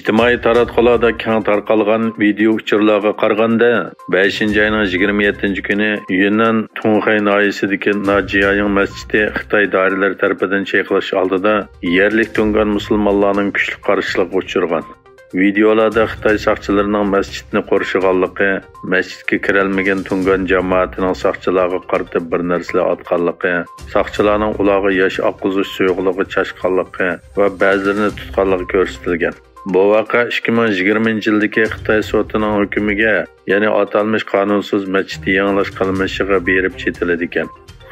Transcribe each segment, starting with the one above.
İctimai taratqularda keng tarqalgan video uçurlarga qaraganda 5-ayning 27 kuni Yunnan Tunxay noyasidagi Najiyang masjidi Xitoy doiralari tarafidan cheklash oldida yerlik tungan musulmonlarning kuchli qarshilig'iga uchragan. Videolarda Xitoy saqchilarining masjidni qo'rishganligi, masjidga kirolmagan tungan jamoatining saqchilarga qaratib bir narsalar otganligi, saqchilarning ularga yosh oqqizish suyuqligi chashqanligi va ba'zilarini tutganligi ko'rsatilgan. Bu vaqa 2020 yildagi Xitoy sotining hukmiga, ya'ni atalmış qanunsuz masjid yangilash qilmishiga berib chetiladi ekan.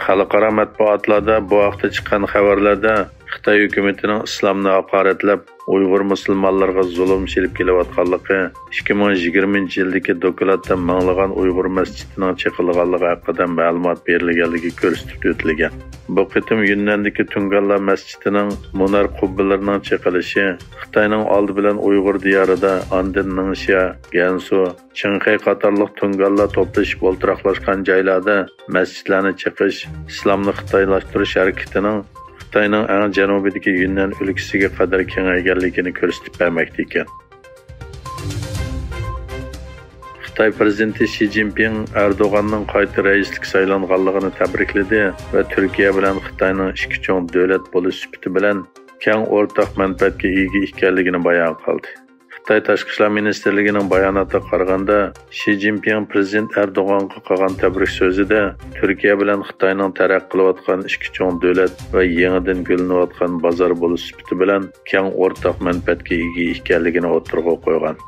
Xalqaro matbuotlarda bu vaqtda chiqqan xabarlarda Xitoy hukumatining islomni haqoratlab, Uyg'ur musulmonlarga zulm silib kelayotganligi, 2020 yildagi dokladda minglagan Uyg'ur masjidining cheqilganligi haqida ma'lumot berilganligi ko'rsatib o'tilgan. Bu qitim Yunnandagi Tunganlar masjidining munar qubbalarining cheqilishi Xitoyning oldi bilan Uyg'ur diyorida Andin, Ningxia, Gansu, Qinghai qatorliq Tunganlar to'plashib o'ltiraqlashgan joylarda masjidlarni cheqish islomni xitoylashtirish harakatining Xitoyning eng janubidagi Yunnan o'lkasiga qadar kengayganligini ko'rsatib bermoqda ekan. Xitoy prezidenti Xi Jinping Erdo'g'anning qayta raislik saylanganligini tabrikladi va Turkiya bilan Xitoyning ikki cho'ng davlat bo'lish sifati bilan keng o'rtaq manfaatga ega ekanligini bayon qildi. Xitoy Tashqi ishlar ministrligining bayonotiga qaraganda, Xi Jinping prezident Erdo'g'anga qilgan tabrik so'zida Turkiya bilan Xitoyning taraqqiy qilayotgan ikki cho'ng davlat va yangidan gulinayotgan bozor bo'lish sifati bilan keng o'rtaq manfaatga ega ekanligini o'tirg'a qo'ygan.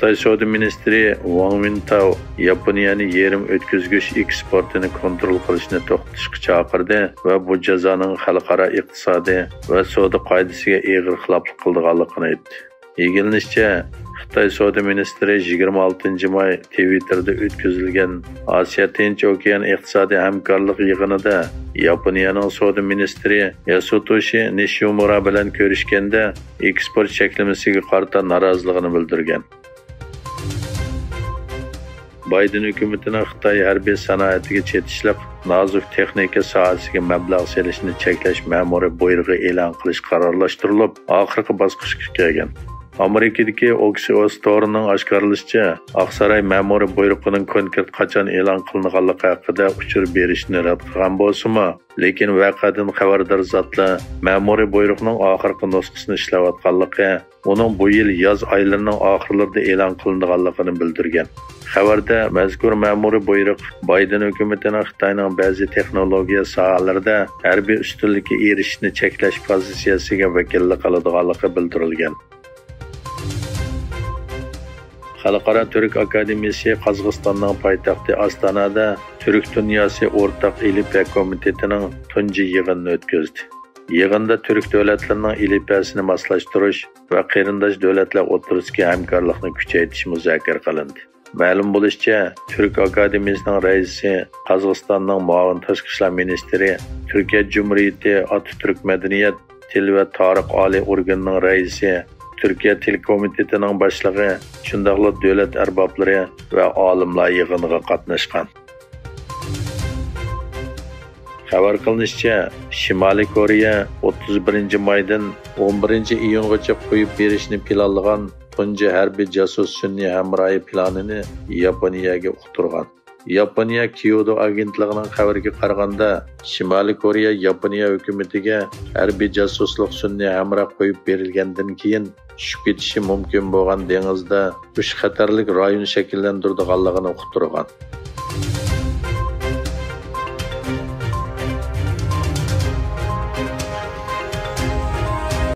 Xitoy Savdo ministri Wang Wintao Yaponiyani yerim o'tkazgich eksportini kontrol qilishni to'xtatishga chaqirdi va bu jazoning xalqaro iqtisodiy va savdo qoidasiga og'ir xiloflik qilganligini aytdi. Yegilishicha, Xitoy Savdo ministri 26 may Twitterda o'tkazilgan Osiyo Tinch okean iqtisodiy hamkorlik yig'inida Yaponiyaning savdo ministri Yasutoshi Nishimura bilan ko'rishganda eksport cheklamasiga qarshi noroziligini bildirgan. Biden hukumatining Xitoy harbiy sanoatiga chetishliq nozuk texnika sohasiga mablag' selishni cheklash ma'muriy buyrug'i e'lon qilish qarorlashtirilib, oxirgi bosqichga kelgan. Amerikadagi Axios torining oshkorlashicha, Oqsaroy ma'muriy buyrug'ining konkret qachon e'lon qilinganligi haqida uchur berishni rad qilgan bo'lsa-mu, lekin voqeadan xabardor zotlar ma'muriy buyrug'ining oxirgi nusxasini ishlayotganligi, uning bu yil yoz oylarining oxirlarida e'lon qilinganligini bildirgan. Xabarda mazkur ma'muriy buyruq Biden hukumatining Xitoyning ba'zi texnologiya sohalarida harbiy ustunlikka erishishni cheklash pozitsiyasiga vakillik qiladiganligi bildirilgan. Xalqaro Türk Akademiyasi Qozog'istonning poytaxti Ostonada Türk dunyosi o'rtaq ilmiy komitetining tunji yig'inini o'tkazdi. Yig'inda Türk davlatlarining ilmiyasini moslashtirish va qarindosh davlatlar o'rtasidagi hamkorlikni kuchaytirish muzokara qilindi. Ma'lum bo'lishicha, Türk Akademiyasining raisi, Qozog'istonning muavin tashqi ishlar ministri, Turkiya Cumhuriyeti Atatürk Madaniyat, Til va tarix oliy organining raisi, Turkiya Til komitetining boshlig'i, shundaqla davlat arboblari va olimlar yig'iniga qatnashgan. Xabar qilinishicha, Shimoliy Koreya 31-maydan 11-iyungacha qo'yib berishni planlagan tunji harbiy jasus sun'iy hamrohi planini Yaponiyaga uqtirgan. Yaponiya Kyoto agentligining xabariga qaraganda, Shimoliy Koreya Yaponiya hukumatiga harbiy jasuslik sun'iy hamroh qo'yib berilgandan keyin tushib ketishi mumkin bo'lgan dengizda uch xatarlik rayon shakllantirganligini uqtirgan.